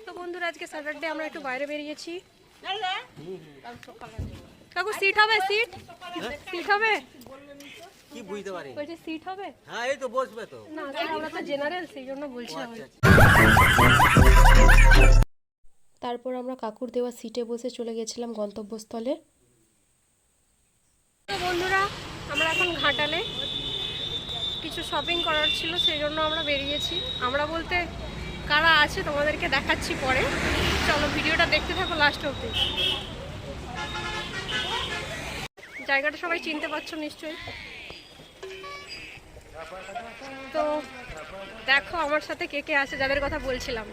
তো বন্ধুরা আজকে স্যাটারডে আমরা একটু বাইরে বেরিয়েছি। কাকু সিট হবে? সিট সিট হবে কি বুঝতে পারি? বলছি সিট হবে? হ্যাঁ এই তো বসবে তো। না আমরা তো জেনারেল, সেই জন্য বলছিলাম। তারপর আমরা কাকুর দেওয়া সিটে বসে চলে গেছিলাম গন্তব্যস্থলে। তো বন্ধুরা আমরা এখন ঘাটালে কিছু শপিং করার ছিল, সেই জন্য আমরা বেরিয়েছি। আমরা বলতে কারা আছে তোমাদেরকে দেখাচ্ছি পরে, চলো ভিডিওটা দেখতে থাকো লাস্ট অবধি। জায়গাটা সবাই চিনতে পারছো নিশ্চয়ই। তো দেখো আমার সাথে কে কে আছে যাদের কথা বলছিলাম।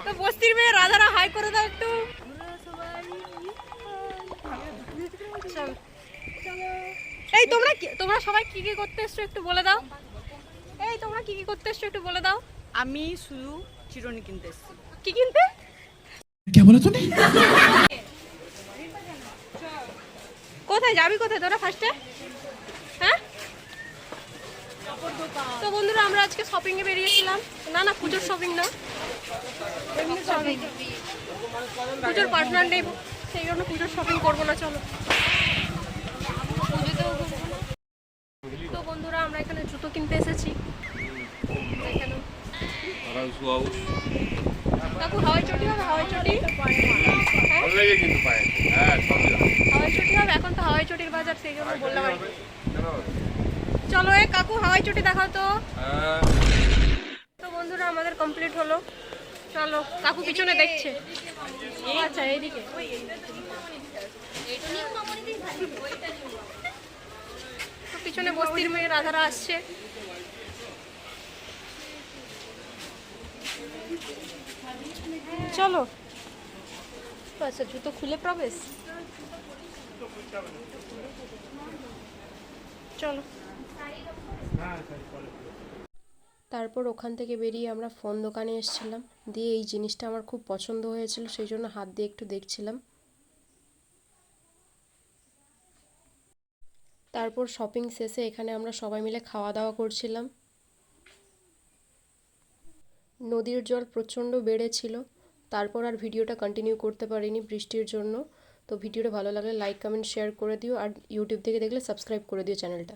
তো বস্তির মেয়ে রাধারা হাই করে দাও একটু। চল এই তোমরা সবাই কি কি করতে এসছো একটু বলে দাও। এই তোমরা কি কি করতে এসছো একটু বলে দাও। আমি শুধু চিরুনি কিনতে এসেছি। কি কিনতে? क्या बोला तूने? কোথায় যাবি, কোথায় তোরা ফার্স্টে? হ্যাঁ তো বন্ধুরা আমরা আজকে শপিং এ বেরিয়েছিলাম। না পুজোর শপিং না, এমনি শপিং। পুজোর পার্টনার নেই, সেই জন্য পুজোর শপিং করবো না। চলো তো বন্ধুরা আমরা এখানে জুতো কিনতে এসেছি। দেখে নাও। কাকু হাওয়াই চটি হবে? হাওয়াই চটি হাওয়াই চটি হবে। এখন তো হাওয়াই চটির বাজার, সেই জন্য বললাম আর কি। চলো এ কাকু হাওয়াই চটি দেখাও তো। তো বন্ধুরা আমাদের কমপ্লিট হলো। চলো কাকু পিছনে দেখছে। আচ্ছা এইদিকে। তো পিছনে বস্তির মেয়ে রাধারা আসছে। চলো তো আচ্ছা জুতো খুলে প্রবেশ। চলো তারপর ওখান থেকে বেরিয়ে আমরা ফোন দোকানে এসেছিলাম। দিয়ে এই জিনিসটা আমার খুব পছন্দ হয়েছিল, সেই জন্য হাত দিয়ে একটু দেখছিলাম। তারপর শপিং শেষে এখানে আমরা সবাই মিলে খাওয়া দাওয়া করছিলাম। নদীর জল প্রচণ্ড বেড়েছিল, তারপর আর ভিডিওটা কন্টিনিউ করতে পারিনি বৃষ্টির জন্য। তো ভিডিওটা ভালো লাগলে লাইক কমেন্ট শেয়ার করে দিও, আর ইউটিউব থেকে দেখলে সাবস্ক্রাইব করে দিও চ্যানেলটা।